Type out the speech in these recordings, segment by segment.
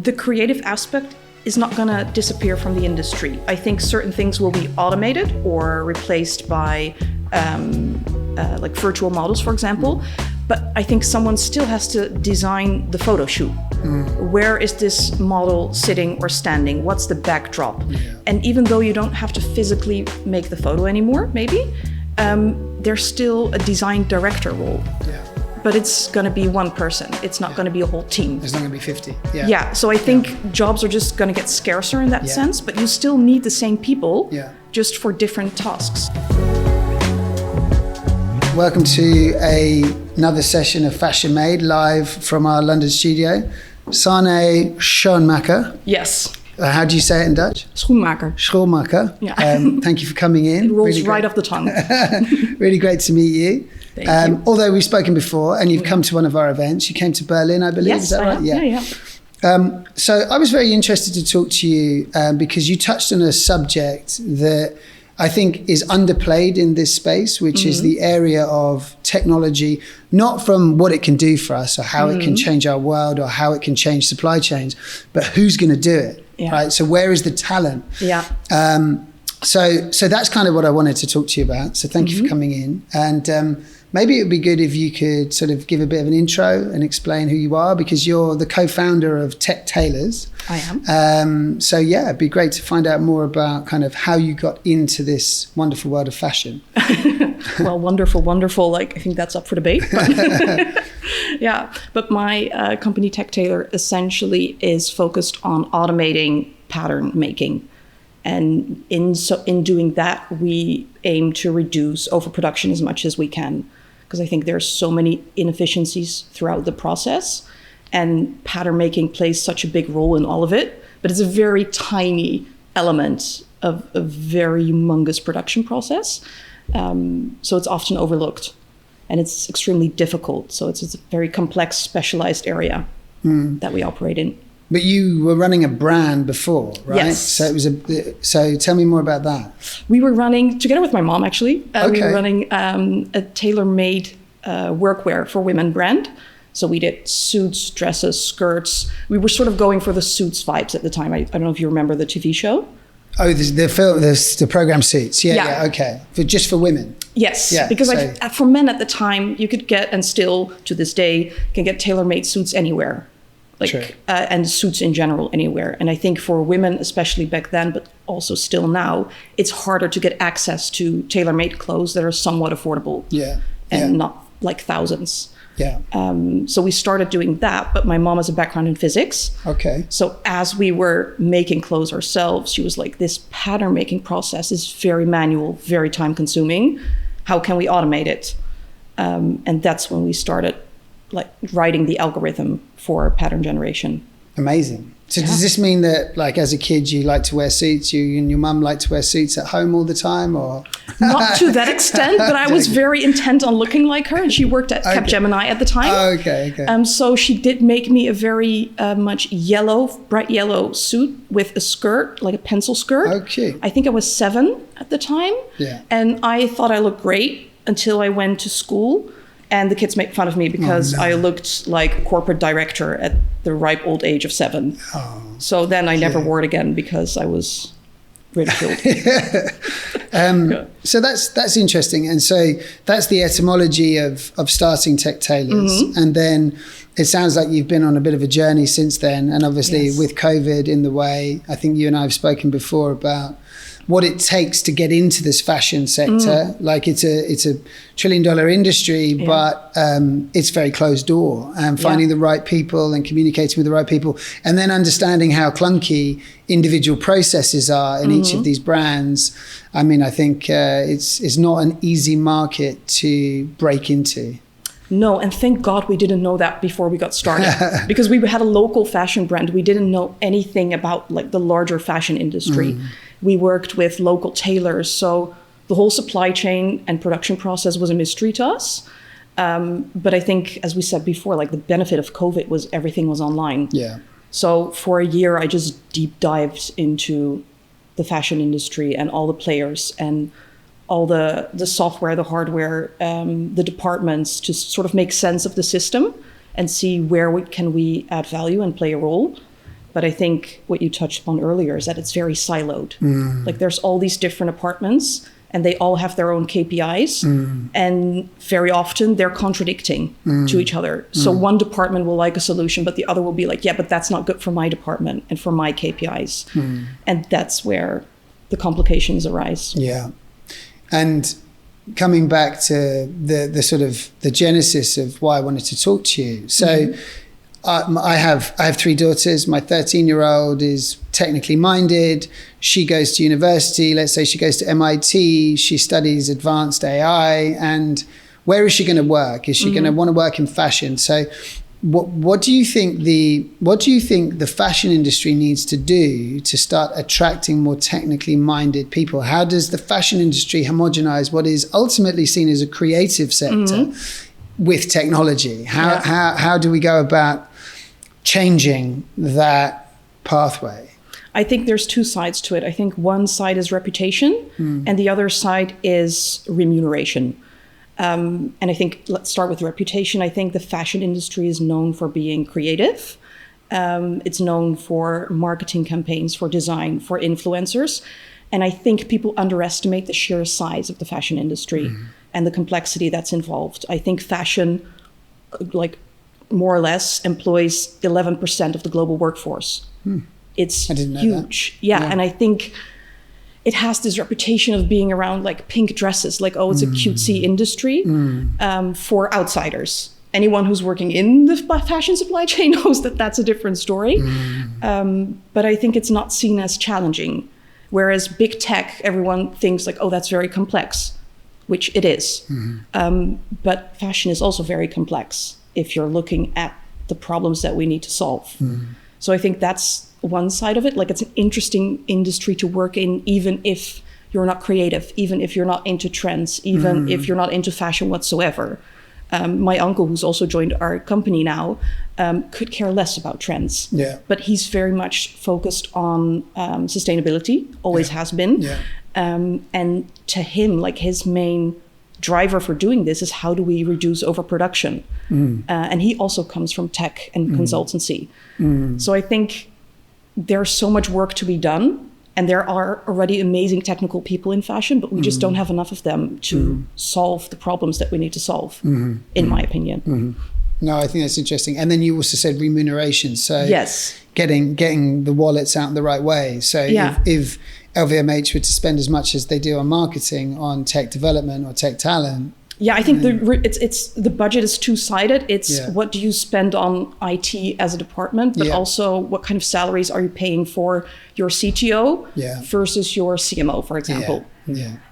the creative aspect is not going to disappear from the industry. I think certain things will be automated or replaced by like virtual models, for example. But I think someone still has to design the photo shoot. Where is this model sitting or standing? What's the backdrop? Yeah. And even though you don't have to physically make the photo anymore, maybe, there's still a design director role. Yeah. But it's going to be one person. It's not going to be a whole team. It's not going to be 50. Yeah. Yeah. So I think jobs are just going to get scarcer in that sense, but you still need the same people, just for different tasks. Welcome to another session of Fashion Made live from our London studio. Sanne Schoenmaker. Yes. How do you say it in Dutch? Schoenmaker. Schoenmaker. Yeah. Thank you for coming in. It rolls right off the tongue. Really great to meet you. Thank you. Although we've spoken before and you've come to one of our events. You came to Berlin, I believe. Yes, is that right? Yeah. So I was very interested to talk to you because you touched on a subject that I think is underplayed in this space, which is the area of technology, not from what it can do for us or how it can change our world or how it can change supply chains, but who's going to do it, right? So where is the talent? Yeah. So that's kind of what I wanted to talk to you about. So thank you for coming in. And maybe it would be good if you could sort of give a bit of an intro and explain who you are, because you're the co-founder of Tech Tailors. I am. So yeah, it'd be great to find out more about kind of how you got into this wonderful world of fashion. Well, wonderful. Like, I think that's up for debate. But yeah, but my company Tech Tailor essentially is focused on automating pattern making. And in doing that, we aim to reduce overproduction as much as we can, because I think there's so many inefficiencies throughout the process, and pattern making plays such a big role in all of it. But it's a very tiny element of a very humongous production process. So it's often overlooked, and it's extremely difficult. So it's a very complex, specialized area that we operate in. But you were running a brand before, right? Yes. So tell me more about that. We were running, together with my mom actually, we were running a tailor-made workwear for women brand. So we did suits, dresses, skirts. We were sort of going for the Suits vibes at the time. I don't know if you remember the TV show. Oh, the program Suits. Yeah, okay. Just for women. Yes, because for men at the time, you could get, and still to this day, can get tailor-made suits anywhere. And suits in general anywhere. And I think for women, especially back then, but also still now, it's harder to get access to tailor-made clothes that are somewhat affordable and not like thousands. Yeah. So we started doing that, but my mom has a background in physics. Okay. So as we were making clothes ourselves, she was like, this pattern making process is very manual, very time consuming. How can we automate it? And that's when we started like writing the algorithm for pattern generation. Amazing. So does this mean that, like, as a kid, you like to wear suits? You and your mum like to wear suits at home all the time, or? Not to that extent, but I was very intent on looking like her, and she worked at Capgemini at the time. Oh, okay. So she did make me a very much bright yellow suit with a skirt, like a pencil skirt. Okay. I think I was 7 at the time. Yeah. And I thought I looked great until I went to school. And the kids made fun of me because I looked like a corporate director at the ripe old age of 7. Oh, so then I never wore it again because I was ridiculed. So that's interesting. And so that's the etymology of starting Tech Tailors. And then it sounds like you've been on a bit of a journey since then. And obviously with COVID in the way, I think you and I have spoken before about what it takes to get into this fashion sector. Like it's a $1 trillion industry, but it's very closed door, and finding the right people and communicating with the right people, and then understanding how clunky individual processes are in each of these brands. I mean, I think it's not an easy market to break into. No, and thank God we didn't know that before we got started, because we had a local fashion brand. We didn't know anything about like the larger fashion industry. We worked with local tailors, so the whole supply chain and production process was a mystery to us. But I think, as we said before, like the benefit of COVID was everything was online. Yeah. So for a year, I just deep dived into the fashion industry and all the players and all the software, the hardware, the departments, to sort of make sense of the system and see where we can add value and play a role. But I think what you touched upon earlier is that it's very siloed. Like there's all these different departments and they all have their own KPIs. And very often they're contradicting to each other. So one department will like a solution, but the other will be like, yeah, but that's not good for my department and for my KPIs. And that's where the complications arise. Yeah. And coming back to the sort of the genesis of why I wanted to talk to you. So I have 3 daughters. My 13-year-old is technically minded. She goes to university. Let's say she goes to MIT. She studies advanced AI. And where is she going to work? Is she going to want to work in fashion? So what do you think the fashion industry needs to do to start attracting more technically minded people? How does the fashion industry homogenize what is ultimately seen as a creative sector with technology? How do we go about changing that pathway? I think there's 2 sides to it. I think one side is reputation and the other side is remuneration. And I think, let's start with reputation. I think the fashion industry is known for being creative. It's known for marketing campaigns, for design, for influencers. And I think people underestimate the sheer size of the fashion industry and the complexity that's involved. I think fashion, like more or less, employs 11% of the global workforce. It's huge. Yeah. And I think it has this reputation of being around like pink dresses, like, oh, it's a cutesy industry for outsiders. Anyone who's working in the fashion supply chain knows that that's a different story. But I think it's not seen as challenging. Whereas big tech, everyone thinks like, oh, that's very complex, which it is. But fashion is also very complex if you're looking at the problems that we need to solve. So I think that's one side of it. Like, it's an interesting industry to work in, even if you're not creative, even if you're not into trends, even if you're not into fashion whatsoever. My uncle, who's also joined our company now, could care less about trends. But he's very much focused on sustainability, always has been. And to him, like, his main driver for doing this is how do we reduce overproduction? And he also comes from tech and consultancy. So I think there's so much work to be done, and there are already amazing technical people in fashion, but we just don't have enough of them to solve the problems that we need to solve, in my opinion. No, I think that's interesting. And then you also said remuneration. So yes, getting the wallets out in the right way. So if LVMH were to spend as much as they do on marketing, on tech development or tech talent. Yeah, I think the budget is 2-sided. It's what do you spend on IT as a department, but also what kind of salaries are you paying for your CTO versus your CMO, for example.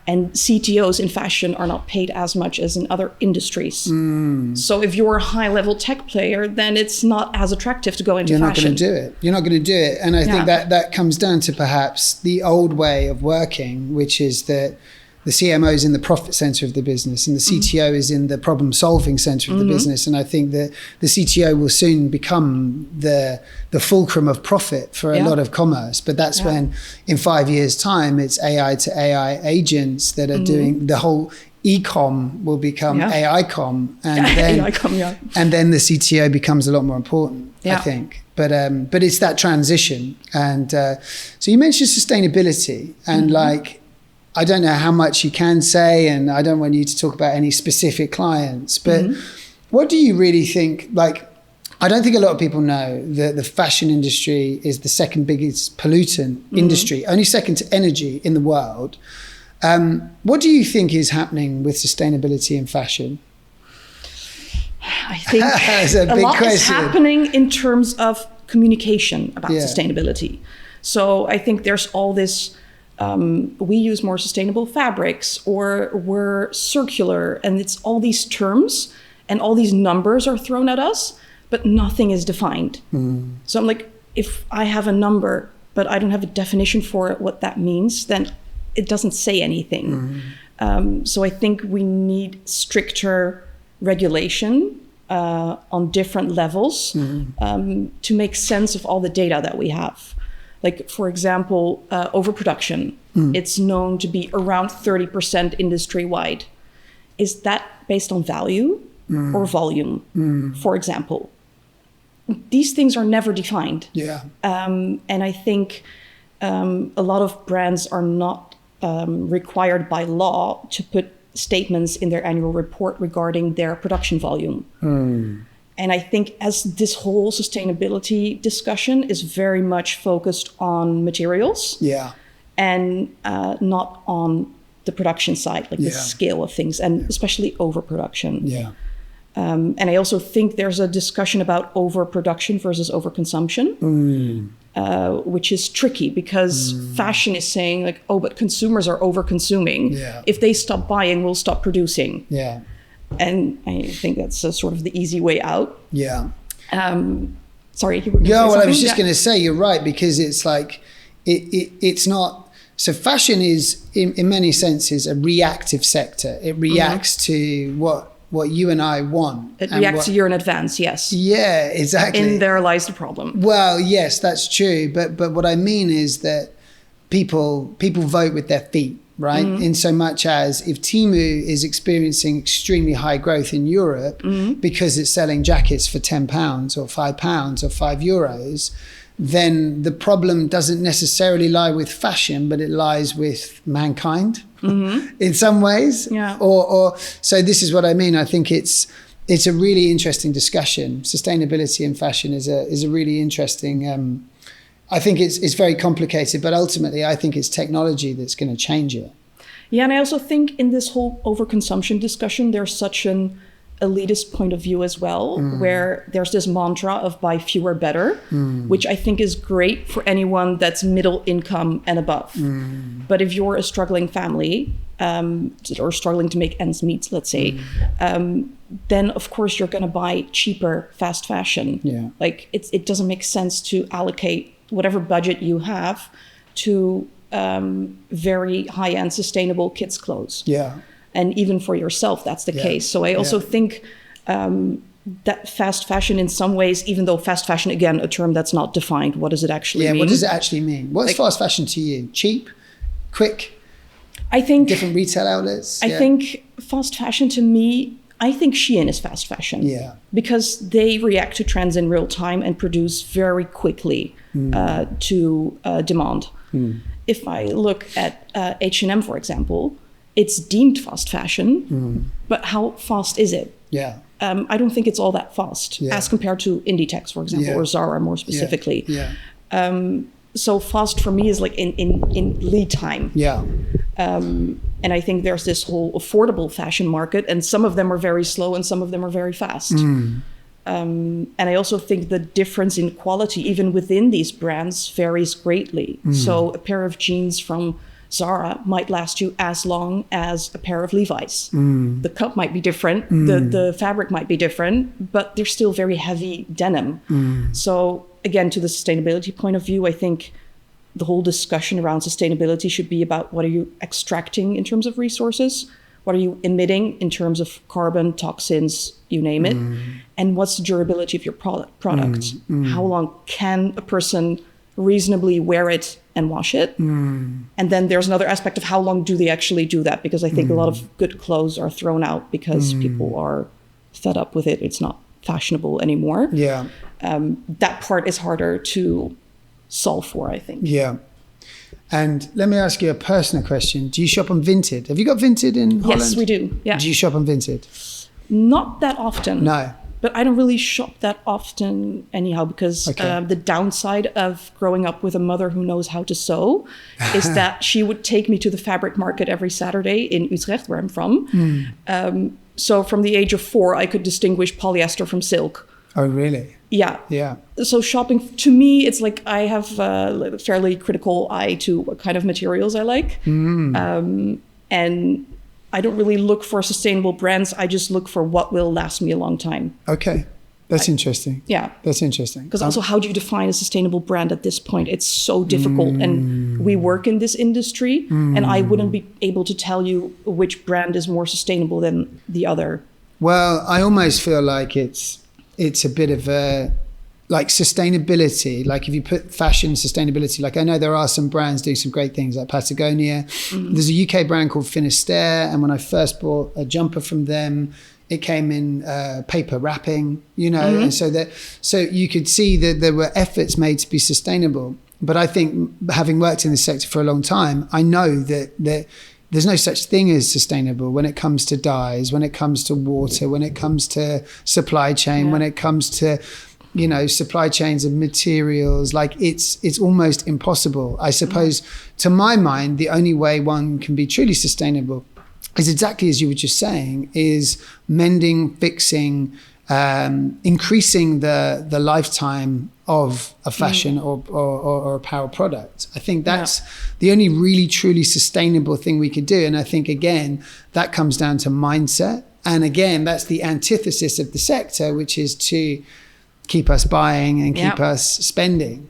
And CTOs in fashion are not paid as much as in other industries. So if you're a high-level tech player, then it's not as attractive to go into fashion. You're not going to do it. And I think that comes down to perhaps the old way of working, which is that the CMO is in the profit center of the business and the CTO is in the problem-solving center of the business. And I think that the CTO will soon become the fulcrum of profit for a lot of commerce. But that's when, in 5 years' time, it's AI to AI agents that are doing the whole e-com will become AI-com. And then, and then the CTO becomes a lot more important, I think. But it's that transition. And so you mentioned sustainability and like, I don't know how much you can say, and I don't want you to talk about any specific clients, but what do you really think? Like, I don't think a lot of people know that the fashion industry is the second biggest pollutant industry, only second to energy in the world. What do you think is happening with sustainability in fashion? I think a lot is happening in terms of communication about sustainability. So I think there's all this, we use more sustainable fabrics, or we're circular, and it's all these terms and all these numbers are thrown at us, but nothing is defined. So I'm like, if I have a number, but I don't have a definition for it, what that means, then it doesn't say anything. So I think we need stricter regulation on different levels to make sense of all the data that we have. Like, for example, overproduction. It's known to be around 30% industry-wide. Is that based on value or volume, for example? these things are never defined. Yeah. And I think a lot of brands are not required by law to put statements in their annual report regarding their production volume. And I think as this whole sustainability discussion is very much focused on materials and not on the production side, like the scale of things, and especially overproduction. Yeah. And I also think there's a discussion about overproduction versus overconsumption, which is tricky because fashion is saying like, oh, but consumers are overconsuming. Yeah. If they stop buying, we'll stop producing. Yeah. And I think that's a sort of the easy way out. Yeah. Sorry. You were gonna say well, I something? was just going to say, you're right, because it's like, it's not, so fashion is in many senses a reactive sector. It reacts to what you and I want. It reacts a year in advance, yes. Yeah, exactly. And there lies the problem. Well, yes, that's true. But what I mean is that people vote with their feet, right? In so much as if Temu is experiencing extremely high growth in Europe because it's selling jackets for £10 or £5 or €5, then the problem doesn't necessarily lie with fashion, but it lies with mankind in some ways. Yeah. Or so this is what I mean. I think it's a really interesting discussion. Sustainability in fashion is a really interesting. I think it's very complicated, but ultimately I think it's technology that's going to change it. Yeah, and I also think in this whole overconsumption discussion, there's such an elitist point of view as well, where there's this mantra of buy fewer better, which I think is great for anyone that's middle income and above. But if you're a struggling family or struggling to make ends meet, let's say, then of course you're going to buy cheaper fast fashion. Yeah. Like it doesn't make sense to allocate whatever budget you have to very high-end sustainable kids' clothes. Yeah. And even for yourself, that's the case. So I also think that fast fashion in some ways, even though fast fashion, again, a term that's not defined, what does it actually mean? Yeah, what does it actually mean? What's fast fashion to you? Cheap? Quick? I think different retail outlets? I think fast fashion to me, I think Shein is fast fashion. Yeah. Because they react to trends in real time and produce very quickly to demand. If I look at H&M, for example, it's deemed fast fashion, but how fast is it? Yeah. I don't think it's all that fast as compared to Inditex, for example, or Zara more specifically. So fast for me is like in lead time. Yeah. And I think there's this whole affordable fashion market, and some of them are very slow and some of them are very fast. And I also think the difference in quality, even within these brands, varies greatly. So a pair of jeans from Zara might last you as long as a pair of Levi's. The cut might be different, the fabric might be different, but they're still very heavy denim. So again, to the sustainability point of view, I think the whole discussion around sustainability should be about what are you extracting in terms of resources? What are you emitting in terms of carbon, toxins, you name it? And what's the durability of your product? How long can a person reasonably wear it and wash it? And then there's another aspect of how long do they actually do that? Because I think a lot of good clothes are thrown out because people are fed up with it. It's not fashionable anymore. Yeah. That part is harder to solve for, I think. Yeah. And let me ask you a personal question. Do you shop on Vinted? Have you got Vinted in Holland? Yes, we do. Yeah. Do you shop on Vinted? Not that often. No. But I don't really shop that often anyhow, because the downside of growing up with a mother who knows how to sew is that she would take me to the fabric market every Saturday in Utrecht, where I'm from. So from the age of 4, I could distinguish polyester from silk. Oh, really? Yeah. Yeah. So shopping, to me, it's like I have a fairly critical eye to what kind of materials I like. And I don't really look for sustainable brands. I just look for what will last me a long time. Okay. That's interesting. Yeah. That's interesting. Because also, how do you define a sustainable brand at this point? It's so difficult. And we work in this industry, and I wouldn't be able to tell you which brand is more sustainable than the other. Well, I almost feel like it's a bit of a, like sustainability, like if you put fashion sustainability, like I know there are some brands doing some great things like Patagonia. There's a UK brand called Finisterre, and when I first bought a jumper from them, it came in paper wrapping, and so you could see that there were efforts made to be sustainable. But I think, having worked in this sector for a long time, I know that there's no such thing as sustainable when it comes to dyes, when it comes to water, when it comes to supply chain, when it comes to supply chains of materials. Like it's almost impossible. I suppose, to my mind, the only way one can be truly sustainable is exactly as you were just saying, is mending, fixing, increasing the lifetime of a fashion or apparel product. I think that's the only really truly sustainable thing we could do. And I think, again, that comes down to mindset. And again, that's the antithesis of the sector, which is to keep us buying and keep us spending.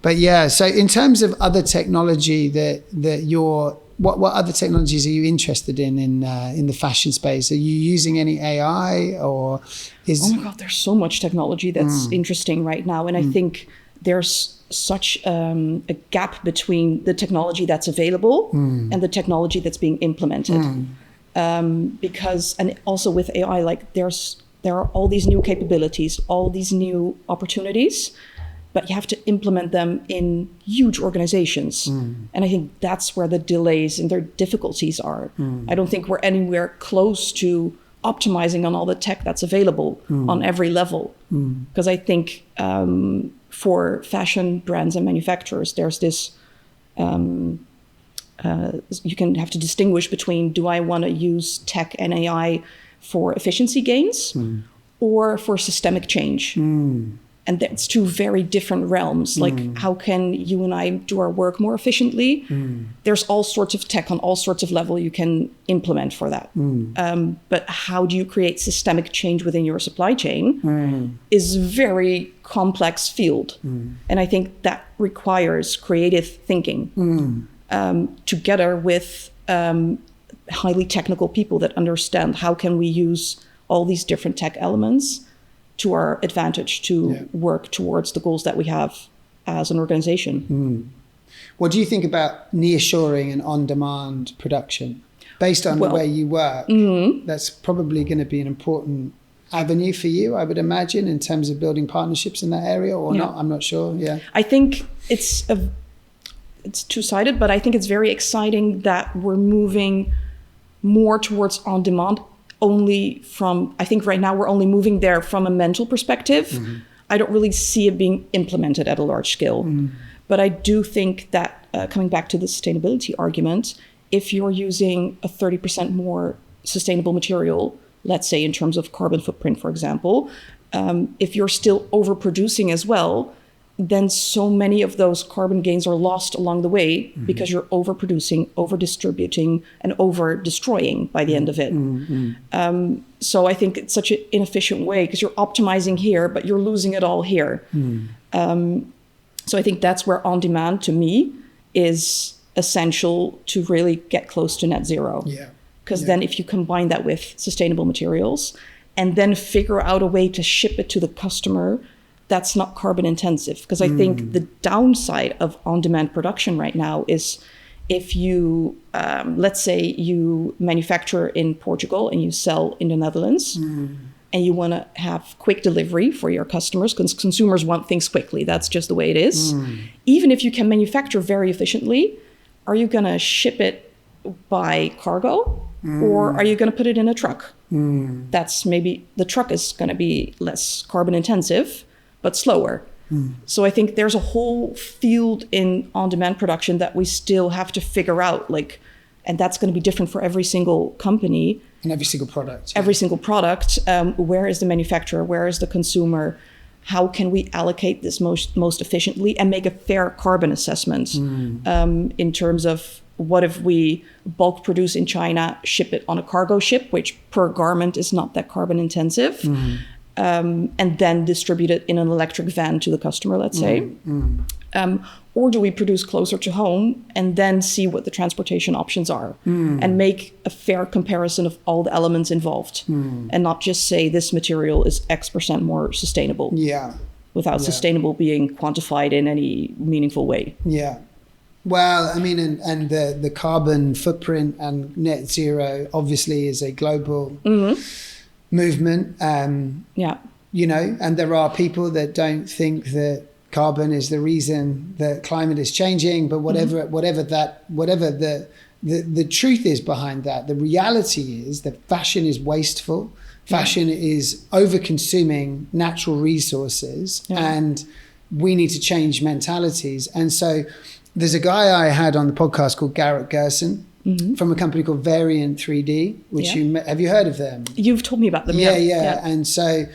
But yeah, so in terms of other technology that you're, what other technologies are you interested in the fashion space? Are you using any AI, or is... Oh my God, there's so much technology that's interesting right now. And I think there's such a gap between the technology that's available and the technology that's being implemented. Because, and also with AI, like there are all these new capabilities, all these new opportunities, but you have to implement them in huge organizations. And I think that's where the delays and their difficulties are. I don't think we're anywhere close to optimizing on all the tech that's available on every level. Because I think for fashion brands and manufacturers, there's this, you have to distinguish between, do I want to use tech and AI for efficiency gains or for systemic change? And that's two very different realms. Like, how can you and I do our work more efficiently? There's all sorts of tech on all sorts of level you can implement for that. But how do you create systemic change within your supply chain is a very complex field. And I think that requires creative thinking together with highly technical people that understand how can we use all these different tech elements to our advantage to work towards the goals that we have as an organization. What do you think about nearshoring and on-demand production? Based on the way you work, that's probably going to be an important avenue for you, I would imagine, in terms of building partnerships in that area, or not? I'm not sure. I think it's two-sided, but I think it's very exciting that we're moving more towards on-demand. I think right now we're only moving there from a mental perspective. I don't really see it being implemented at a large scale. But I do think that, coming back to the sustainability argument, if you're using a 30% more sustainable material, let's say in terms of carbon footprint, for example, if you're still overproducing as well, then so many of those carbon gains are lost along the way because you're overproducing, over-distributing, and over-destroying by the end of it. So I think it's such an inefficient way because you're optimizing here, but you're losing it all here. So I think that's where on-demand, to me, is essential to really get close to net zero. Because then if you combine that with sustainable materials and then figure out a way to ship it to the customer that's not carbon intensive. Because I think the downside of on-demand production right now is if you, let's say you manufacture in Portugal and you sell in the Netherlands, and you want to have quick delivery for your customers, because consumers want things quickly. That's just the way it is. Even if you can manufacture very efficiently, are you going to ship it by cargo or are you going to put it in a truck? That's maybe the truck is going to be less carbon intensive, but slower. So I think there's a whole field in on-demand production that we still have to figure out, and that's going to be different for every single company. And every single product. Every single product. Where is the manufacturer? Where is the consumer? How can we allocate this most efficiently and make a fair carbon assessment in terms of what if we bulk produce in China, ship it on a cargo ship, which per garment is not that carbon intensive, and then distribute it in an electric van to the customer, let's say. Or do we produce closer to home and then see what the transportation options are and make a fair comparison of all the elements involved and not just say this material is X% more sustainable without sustainable being quantified in any meaningful way. Well, I mean, and the carbon footprint and net zero obviously is a global movement. You know, and there are people that don't think that carbon is the reason that climate is changing, but whatever the truth is behind that, the reality is that fashion is wasteful. Fashion is over-consuming natural resources, and we need to change mentalities. And so there's a guy I had on the podcast called Garrett Gerson from a company called Variant 3D, which have you heard of them? You've told me about them. Yeah. And so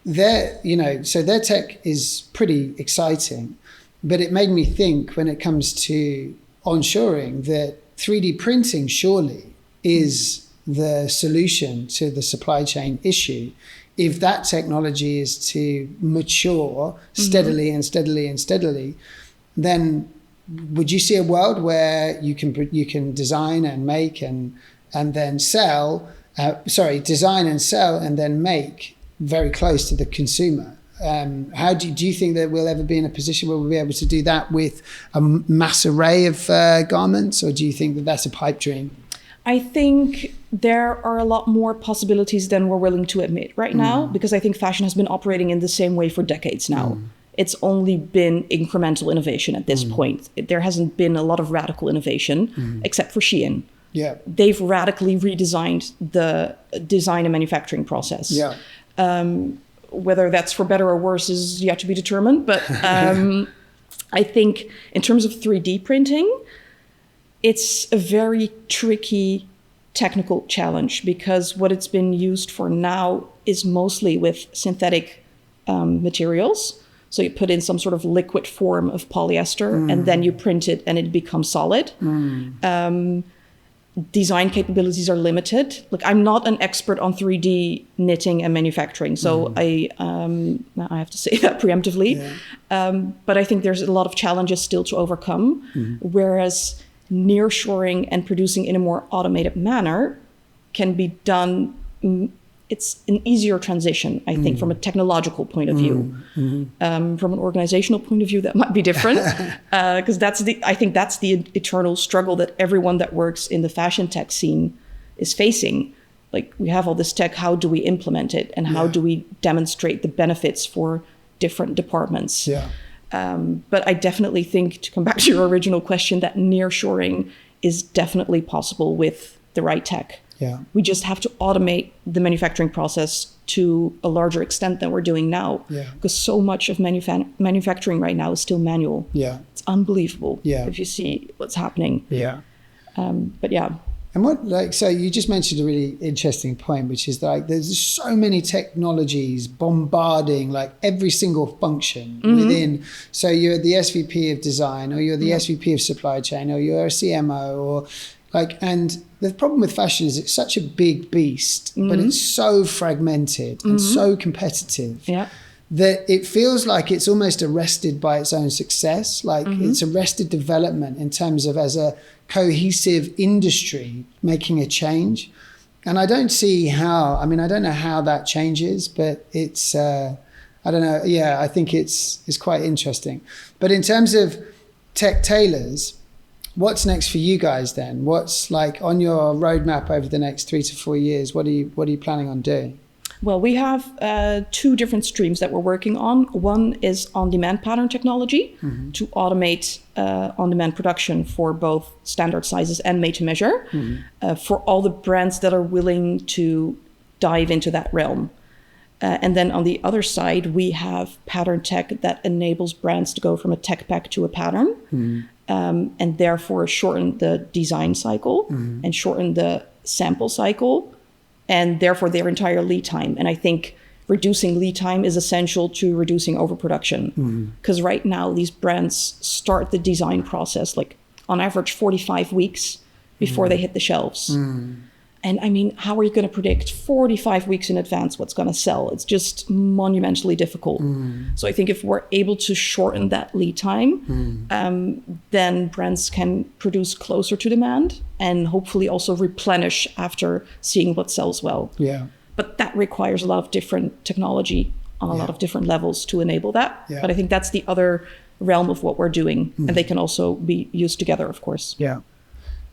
their tech is pretty exciting, but it made me think when it comes to onshoring that 3D printing surely is the solution to the supply chain issue. If that technology is to mature steadily and steadily and steadily, then would you see a world where you can design and make and then sell, design and sell and then make very close to the consumer? How do you think that we'll ever be in a position where we'll be able to do that with a mass array of garments, or do you think that that's a pipe dream? I think there are a lot more possibilities than we're willing to admit right now, because I think fashion has been operating in the same way for decades now. It's only been incremental innovation at this point. There hasn't been a lot of radical innovation, except for Shein. Yeah, they've radically redesigned the design and manufacturing process. Yeah. Whether that's for better or worse is yet to be determined. But I think in terms of 3D printing, it's a very tricky technical challenge, because what it's been used for now is mostly with synthetic materials. So you put in some sort of liquid form of polyester and then you print it and it becomes solid. Design capabilities are limited. Look, I'm not an expert on 3D knitting and manufacturing, so I have to say that preemptively. But I think there's a lot of challenges still to overcome, whereas nearshoring and producing in a more automated manner can be done. It's an easier transition, I think, from a technological point of view. From an organizational point of view, that might be different, because I think that's the eternal struggle that everyone that works in the fashion tech scene is facing. Like, we have all this tech, how do we implement it, and how do we demonstrate the benefits for different departments? But I definitely think, to come back to your original question, that nearshoring is definitely possible with the right tech. We just have to automate the manufacturing process to a larger extent than we're doing now, because so much of manufacturing right now is still manual. It's unbelievable if you see what's happening. But And so you just mentioned a really interesting point, which is like there's so many technologies bombarding like every single function within. So you're the SVP of design, or you're the SVP of supply chain, or you're a CMO, or and the problem with fashion is it's such a big beast, but it's so fragmented and so competitive that it feels like it's almost arrested by its own success. Like it's arrested development in terms of as a cohesive industry making a change. And I don't see how, I don't know how that changes, but it's, I don't know. Yeah, I think it's quite interesting. But in terms of Tech Tailors, what's next for you guys then? What's like on your roadmap over the next 3 to 4 years? What are you planning on doing? Well, we have 2 different streams that we're working on. One is on-demand pattern technology to automate on-demand production for both standard sizes and made-to-measure for all the brands that are willing to dive into that realm. And then on the other side, we have pattern tech that enables brands to go from a tech pack to a pattern. And therefore shorten the design cycle and shorten the sample cycle, and therefore their entire lead time. And I think reducing lead time is essential to reducing overproduction, because right now these brands start the design process like on average 45 weeks before they hit the shelves. And how are you going to predict 45 weeks in advance what's going to sell? It's just monumentally difficult. So I think if we're able to shorten that lead time, then brands can produce closer to demand and hopefully also replenish after seeing what sells well. But that requires a lot of different technology on a lot of different levels to enable that. But I think that's the other realm of what we're doing, and they can also be used together, of course. Yeah.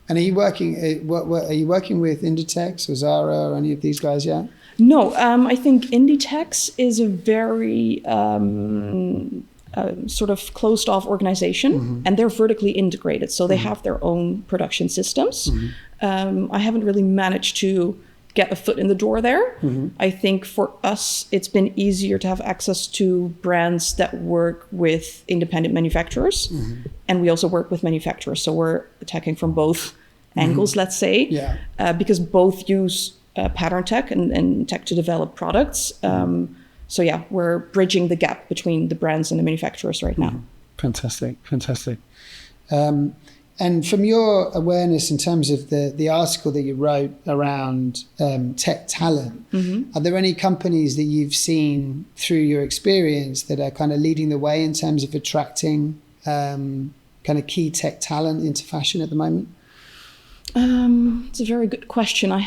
And are you working? Are you working with Inditex or Zara or any of these guys yet? No, I think Inditex is a very sort of closed-off organization, and they're vertically integrated, so they have their own production systems. I haven't really managed to get a foot in the door there. I think for us, it's been easier to have access to brands that work with independent manufacturers, and we also work with manufacturers, so we're attacking from both angles, let's say, because both use pattern tech and tech to develop products. So yeah, we're bridging the gap between the brands and the manufacturers right now. Fantastic. And from your awareness in terms of the article that you wrote around tech talent, are there any companies that you've seen through your experience that are kind of leading the way in terms of attracting kind of key tech talent into fashion at the moment? It's a very good question. I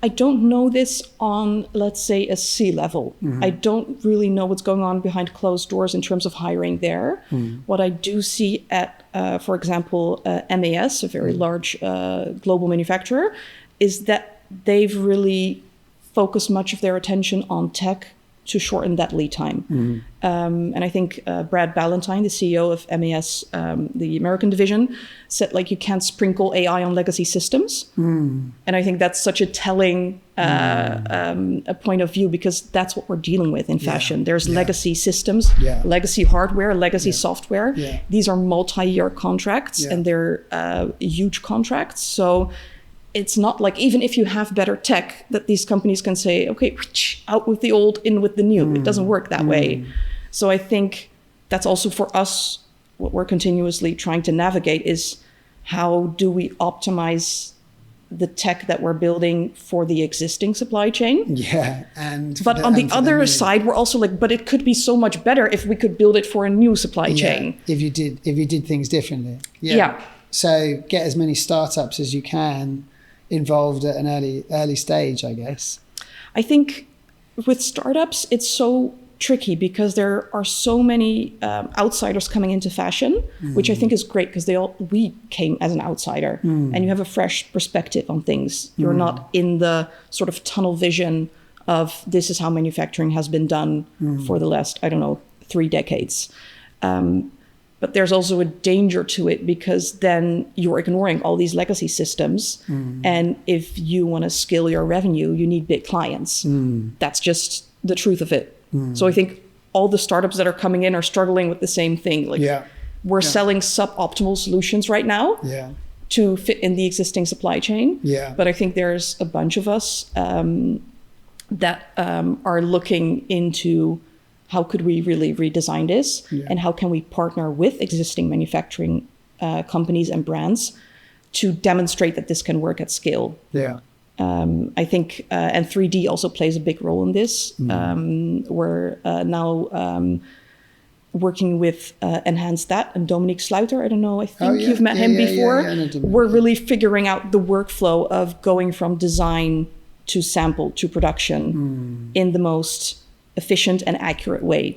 don't know this on, let's say, a C-level. I don't really know what's going on behind closed doors in terms of hiring there. What I do see at, for example, MAS, a very large global manufacturer, is that they've really focused much of their attention on tech to shorten that lead time. And I think Brad Ballantyne, the CEO of MAS, the American division, said, like, you can't sprinkle AI on legacy systems. And I think that's such a telling a point of view, because that's what we're dealing with in fashion. There's legacy systems, legacy hardware, legacy software. These are multi-year contracts, and they're huge contracts. So it's not like, even if you have better tech, that these companies can say, okay, out with the old, in with the new. It doesn't work that way. So I think that's also for us, what we're continuously trying to navigate is, how do we optimize the tech that we're building for the existing supply chain? But on the other side, we're also like, but it could be so much better if we could build it for a new supply chain. If you did things differently. So get as many startups as you can involved at an early stage, I guess. I think with startups, it's so tricky because there are so many outsiders coming into fashion, which I think is great, because we came as an outsider, and you have a fresh perspective on things. You're not in the sort of tunnel vision of, this is how manufacturing has been done for the last, 3 decades. But there's also a danger to it, because then you're ignoring all these legacy systems. And if you want to scale your revenue, you need big clients. That's just the truth of it. So I think all the startups that are coming in are struggling with the same thing. We're selling suboptimal solutions right now to fit in the existing supply chain. But I think there's a bunch of us that are looking into, how could we really redesign this? And how can we partner with existing manufacturing companies and brands to demonstrate that this can work at scale? I think, and 3D also plays a big role in this. We're now working with Enhance That and Dominique Sluiter. I don't know, I think you've met him before. We're really figuring out the workflow of going from design to sample to production in the most efficient and accurate way.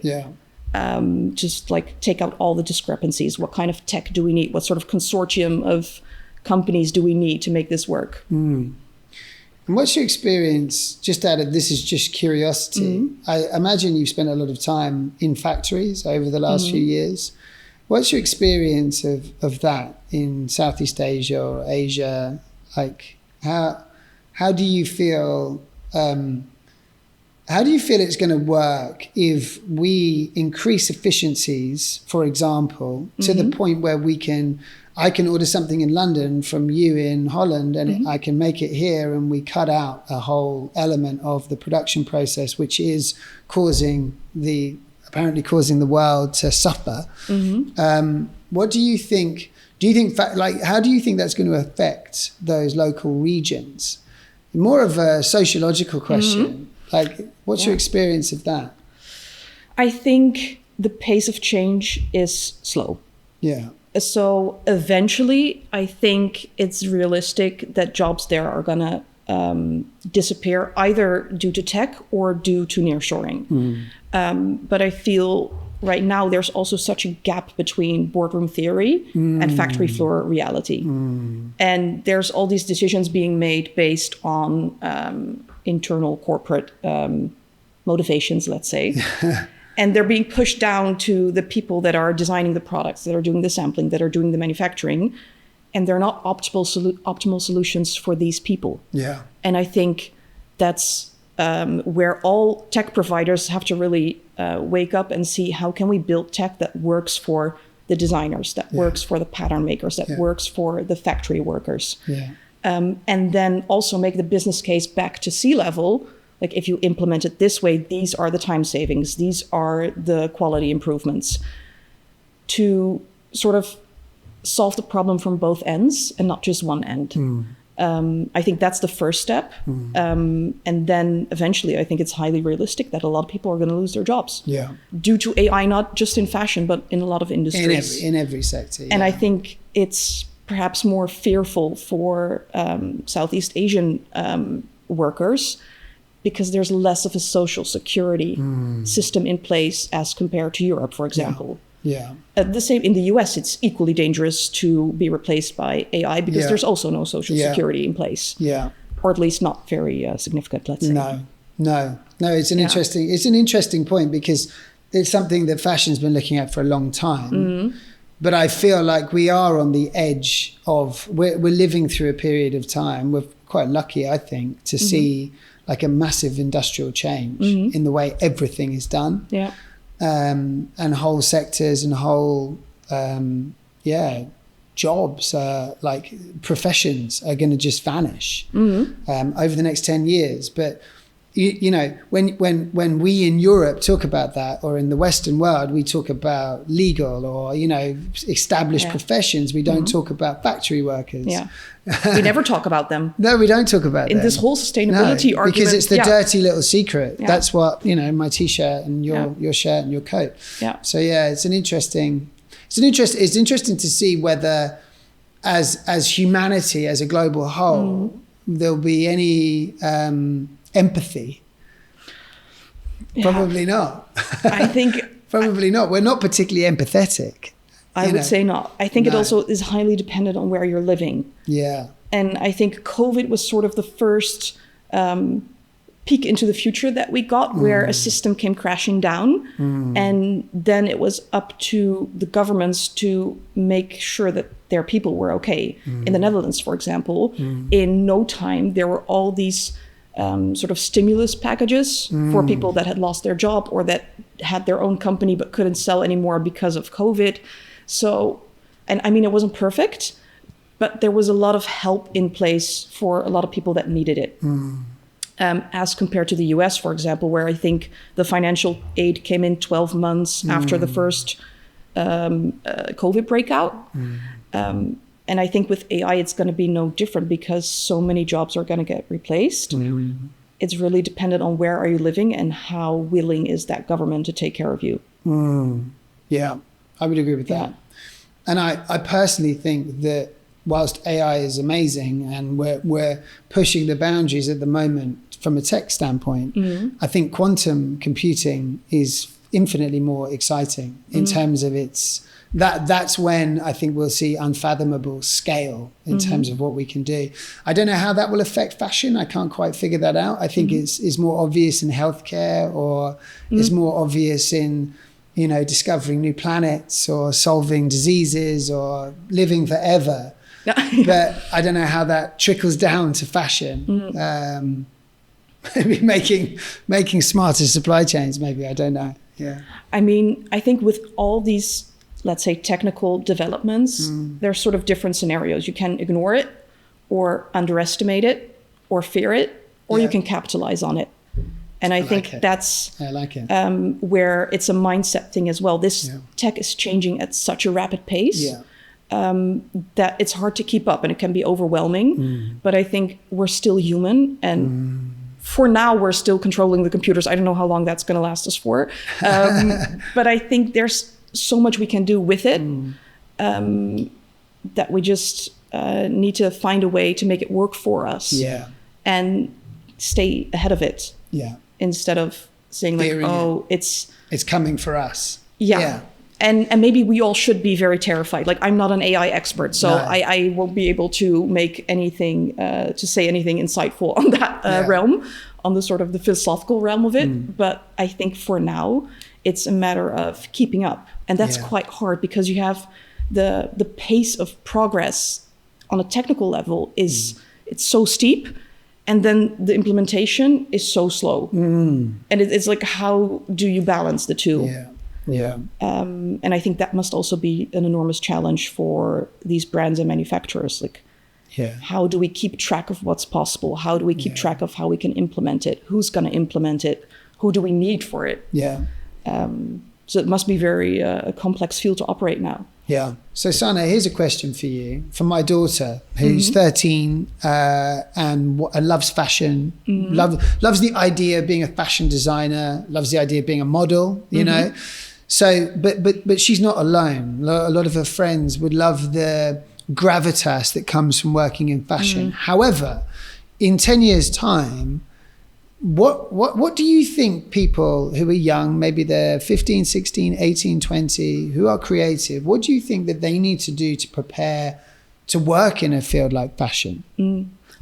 Just like take out all the discrepancies. What kind of tech do we need? What sort of consortium of companies do we need to make this work? And what's your experience, just out of, this is just curiosity, I imagine you've spent a lot of time in factories over the last few years. What's your experience of that in Southeast Asia or Asia? Like, how do you feel it's going to work if we increase efficiencies, for example, to the point where I can order something in London from you in Holland, and I can make it here, and we cut out a whole element of the production process, which is apparently causing the world to suffer. What do you think? How do you think that's going to affect those local regions? More of a sociological question. Like, what's your experience of that? I think the pace of change is slow. So eventually, I think it's realistic that jobs there are going to disappear, either due to tech or due to nearshoring. But I feel right now there's also such a gap between boardroom theory and factory floor reality. And there's all these decisions being made based on internal corporate motivations, let's say. And they're being pushed down to the people that are designing the products, that are doing the sampling, that are doing the manufacturing. And they're not optimal solutions for these people. Yeah. And I think that's where all tech providers have to really wake up and see, how can we build tech that works for the designers, that works for the pattern makers, that works for the factory workers. Yeah. And then also make the business case back to C-level. Like, if you implement it this way, these are the time savings, these are the quality improvements, to sort of solve the problem from both ends and not just one end. I think that's the first step. And then eventually, I think it's highly realistic that a lot of people are going to lose their jobs due to AI, not just in fashion, but in a lot of industries. In every sector. And I think it's perhaps more fearful for Southeast Asian workers, because there's less of a social security system in place as compared to Europe, for example. Yeah. The same in the US, it's equally dangerous to be replaced by AI, because there's also no social security in place. Yeah. Or at least not very significant, let's say. No. It's an interesting point, because it's something that fashion's been looking at for a long time. But I feel like we are on the edge of, we're living through a period of time. We're quite lucky, I think, to see like a massive industrial change in the way everything is done. Yeah. And whole sectors and whole, jobs, like professions are going to just vanish over the next 10 years. But, you know, when we in Europe talk about that, or in the Western world, we talk about legal or, you know, established professions. We don't talk about factory workers. Yeah. We never talk about them. No, we don't talk about them. In this whole sustainability argument. Because it's the dirty little secret. Yeah. That's what, you know, my T-shirt and your shirt and your coat. Yeah. So it's interesting to see whether as humanity, as a global whole, there'll be any empathy. Probably not. I think probably not. We're not particularly empathetic. I would say not. I think it also is highly dependent on where you're living. Yeah. And I think COVID was sort of the first peek into the future that we got, where a system came crashing down. And then it was up to the governments to make sure that their people were okay. In the Netherlands, for example, in no time, there were all these sort of stimulus packages for people that had lost their job or that had their own company but couldn't sell anymore because of COVID. So, and I mean, it wasn't perfect, but there was a lot of help in place for a lot of people that needed it. As compared to the US, for example, where I think the financial aid came in 12 months after the first COVID breakout. And I think with AI, it's going to be no different, because so many jobs are going to get replaced. It's really dependent on where are you living and how willing is that government to take care of you. Yeah, I would agree with that. And I personally think that whilst AI is amazing and we're pushing the boundaries at the moment from a tech standpoint, I think quantum computing is infinitely more exciting in terms of that's when I think we'll see unfathomable scale in terms of what we can do. I don't know how that will affect fashion. I can't quite figure that out. I think it's more obvious in healthcare, or it's more obvious in, you know, discovering new planets or solving diseases or living forever. But I don't know how that trickles down to fashion. Maybe making smarter supply chains, maybe, I don't know. Yeah. I mean, I think with all these, let's say, technical developments, there's sort of different scenarios. You can ignore it or underestimate it or fear it, or you can capitalize on it. And I think that's where it's a mindset thing as well. This tech is changing at such a rapid pace that it's hard to keep up, and it can be overwhelming. But I think we're still human, and for now, we're still controlling the computers. I don't know how long that's going to last us for. But I think there's so much we can do with it, that we just need to find a way to make it work for us and stay ahead of it. Instead of saying like, it's coming for us. Yeah. And maybe we all should be very terrified. Like, I'm not an AI expert, so I won't be able to make anything, to say anything insightful on that realm, on the sort of the philosophical realm of it. But I think for now, it's a matter of keeping up. And that's quite hard because you have the pace of progress on a technical level it's so steep. And then the implementation is so slow. And it's like, how do you balance the two? And I think that must also be an enormous challenge for these brands and manufacturers. Like, how do we keep track of what's possible? How do we keep track of how we can implement it? Who's going to implement it? Who do we need for it? So it must be very a complex field to operate now. So Sanne, here's a question for you. For my daughter, who's 13 and loves fashion, loves the idea of being a fashion designer, loves the idea of being a model, you know. So, but she's not alone. A lot of her friends would love the gravitas that comes from working in fashion. However, in 10 years' time, what do you think people who are young, maybe they're 15, 16, 18, 20, who are creative, what do you think that they need to do to prepare to work in a field like fashion?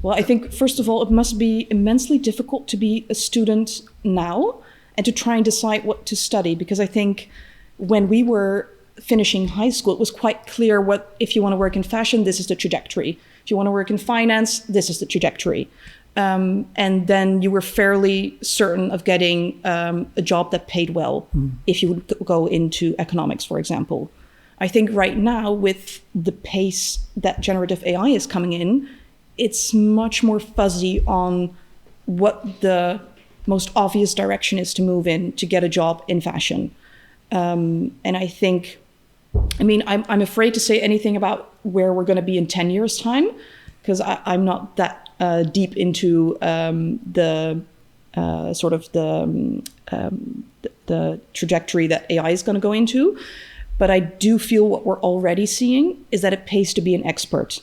Well, I think, first of all, it must be immensely difficult to be a student now and to try and decide what to study. Because I think when we were finishing high school, it was quite clear if you want to work in fashion, this is the trajectory. If you want to work in finance, this is the trajectory. And then you were fairly certain of getting a job that paid well if you would go into economics, for example. I think right now, with the pace that generative AI is coming in, it's much more fuzzy on what the most obvious direction is to move in to get a job in fashion. And I think, I'm afraid to say anything about where we're going to be in 10 years' time, because I'm not that deep into the trajectory that AI is going to go into. But I do feel what we're already seeing is that it pays to be an expert.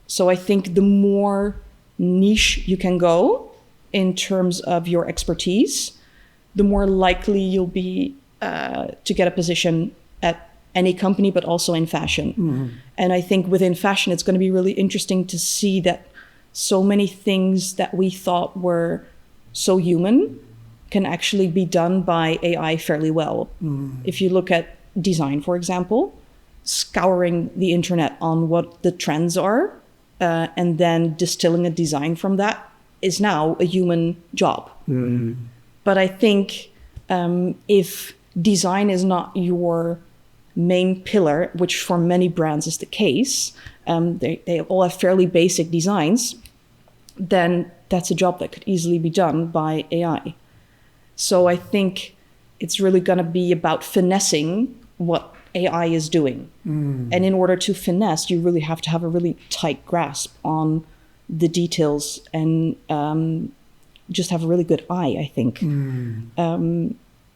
So I think the more niche you can go in terms of your expertise, the more likely you'll be to get a position at any company, but also in fashion. And I think within fashion, it's going to be really interesting to see that so many things that we thought were so human can actually be done by AI fairly well. If you look at design, for example, scouring the internet on what the trends are, and then distilling a design from that is now a human job. But I think if design is not your main pillar, which for many brands is the case, they all have fairly basic designs, then that's a job that could easily be done by AI. So I think it's really going to be about finessing what AI is doing. And in order to finesse, you really have to have a really tight grasp on the details and just have a really good eye, I think.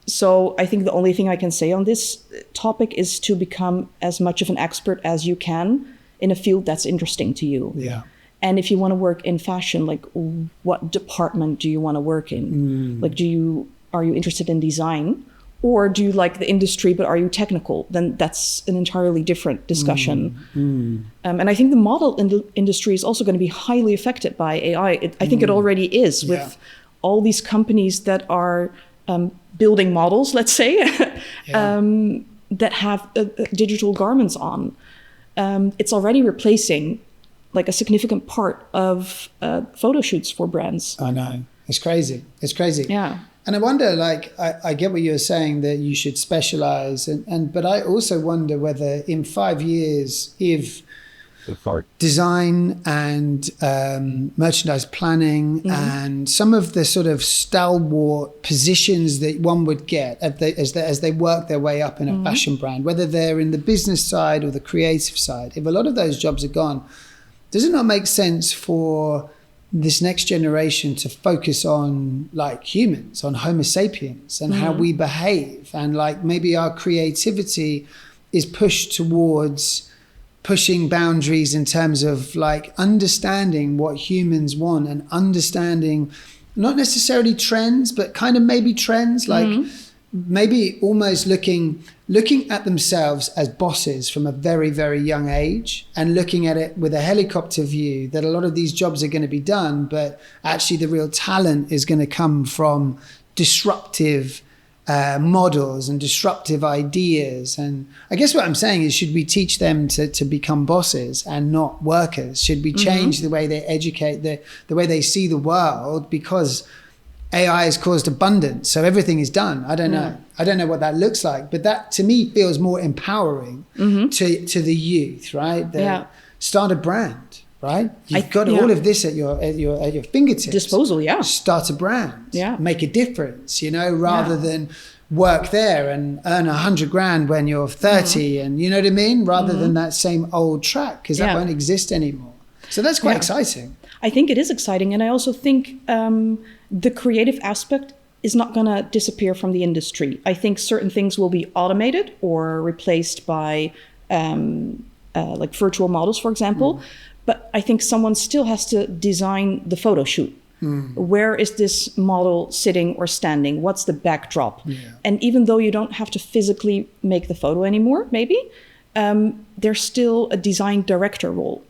So I think the only thing I can say on this topic is to become as much of an expert as you can in a field that's interesting to you. And if you want to work in fashion, like, what department do you want to work in? Like, are you interested in design? Or do you like the industry, but are you technical? Then that's an entirely different discussion. And I think the model industry is also going to be highly affected by AI. I think it already is, with all these companies that are building models, let's say, that have digital garments on. It's already replacing like a significant part of photo shoots for brands. I know. It's crazy. It's crazy. Yeah. And I wonder, like, I get what you're saying, that you should specialize. But I also wonder whether in 5 years, if design and merchandise planning and some of the sort of stalwart positions that one would get as they work their way up in a fashion brand, whether they're in the business side or the creative side, if a lot of those jobs are gone, does it not make sense for this next generation to focus on like humans, on Homo sapiens and how we behave, and like maybe our creativity is pushed towards pushing boundaries in terms of like understanding what humans want and understanding not necessarily trends, but kind of maybe trends, like maybe almost looking looking at themselves as bosses from a very, very young age and looking at it with a helicopter view that a lot of these jobs are going to be done, but actually the real talent is going to come from disruptive models and disruptive ideas. And I guess what I'm saying is, should we teach them to become bosses and not workers? Should we change the way they educate, the way they see the world? Because AI has caused abundance, so everything is done. I don't know. I don't know what that looks like, but that to me feels more empowering to the youth, right? Start a brand, right? You've got all of this at your fingertips. Disposal, Start a brand. Make a difference, rather than work there and earn $100,000 when you're 30, and you know what I mean? Rather than that same old track, because that won't exist anymore. So that's quite exciting. I think it is exciting, and I also think the creative aspect is not going to disappear from the industry. I think certain things will be automated or replaced by like virtual models, for example. But I think someone still has to design the photo shoot. Where is this model sitting or standing? What's the backdrop? And even though you don't have to physically make the photo anymore, maybe, there's still a design director role.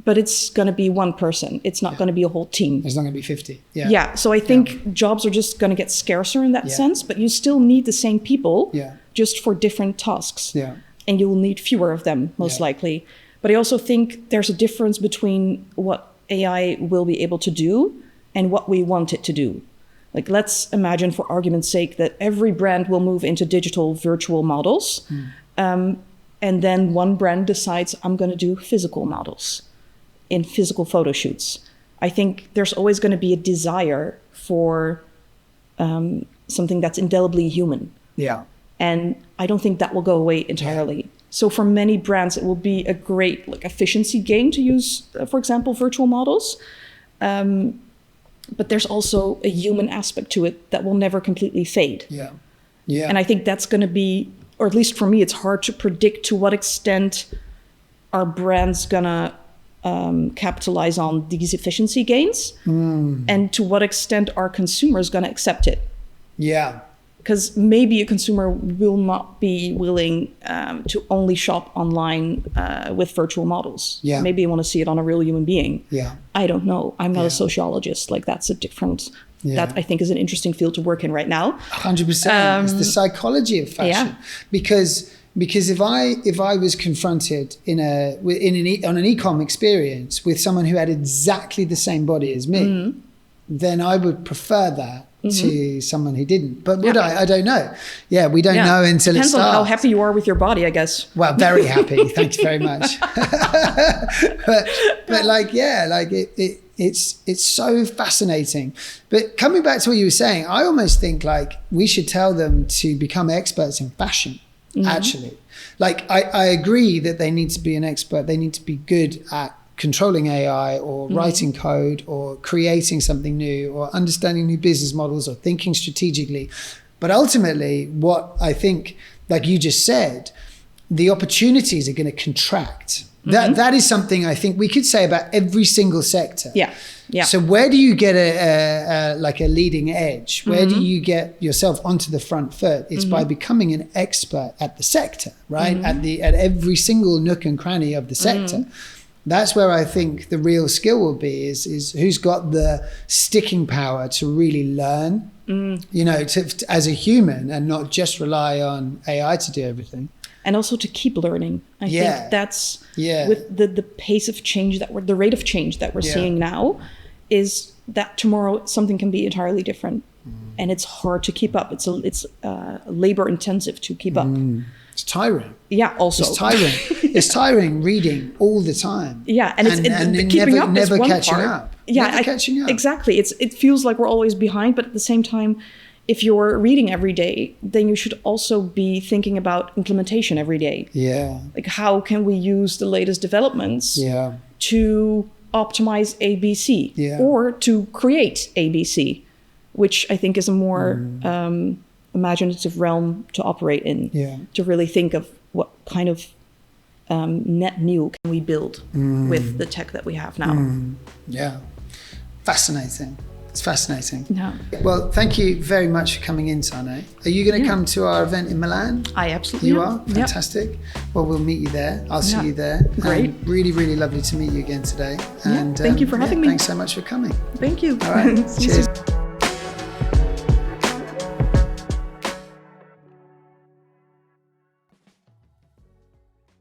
But it's going to be one person. It's not going to be a whole team. It's not going to be 50. So I think jobs are just going to get scarcer in that sense, but you still need the same people just for different tasks. And you will need fewer of them, most likely. But I also think there's a difference between what AI will be able to do and what we want it to do. Like, let's imagine, for argument's sake, that every brand will move into digital virtual models. And then one brand decides, I'm going to do physical models in physical photo shoots. I think there's always going to be a desire for something that's indelibly human. And I don't think that will go away entirely. So for many brands, it will be a great efficiency gain to use, for example, virtual models. But there's also a human aspect to it that will never completely fade. And I think that's going to be, or at least for me, it's hard to predict to what extent are brands going to capitalize on these efficiency gains, and to what extent are consumers going to accept it. Because maybe a consumer will not be willing to only shop online with virtual models. Maybe they want to see it on a real human being. I don't know. I'm not a sociologist. That's a different, that I think is an interesting field to work in right now. 100%. It's the psychology of fashion. Because if I was confronted on an e-com experience with someone who had exactly the same body as me, then I would prefer that to someone who didn't. But would I? I don't know. We don't know until it starts. Depends on how happy you are with your body, I guess. Well, very happy. Thank you very much. but it's so fascinating. But coming back to what you were saying, I almost think we should tell them to become experts in fashion. Actually, I agree that they need to be an expert. They need to be good at controlling AI or writing code or creating something new or understanding new business models or thinking strategically. But ultimately, what I think, like you just said, the opportunities are going to contract. That is something I think we could say about every single sector. So where do you get a leading edge? Where do you get yourself onto the front foot? It's by becoming an expert at the sector, right? At every single nook and cranny of the sector. That's where I think the real skill will be is who's got the sticking power to really learn, as a human and not just rely on AI to do everything. And also to keep learning. I think that's with the pace of change the rate of change that we're seeing now, is that tomorrow something can be entirely different, and it's hard to keep up. It's labor intensive to keep up. It's tiring. Also it's tiring. It's tiring reading all the time. And keeping up never is one catching part. up. Never catching up. Exactly. It feels like we're always behind, but at the same time, if you're reading every day, then you should also be thinking about implementation every day. How can we use the latest developments to optimize ABC or to create ABC, which I think is a more imaginative realm to operate in, to really think of what kind of net new can we build with the tech that we have now. Fascinating. It's fascinating. Yeah. Well, thank you very much for coming in, Sanne. Are you going to come to our event in Milan? I absolutely You am. are? Fantastic. Yep. Well, we'll meet you there. I'll see you there. Great. Really, really lovely to meet you again today. And thank you for having me. Thanks so much for coming. Thank you. All right. Cheers.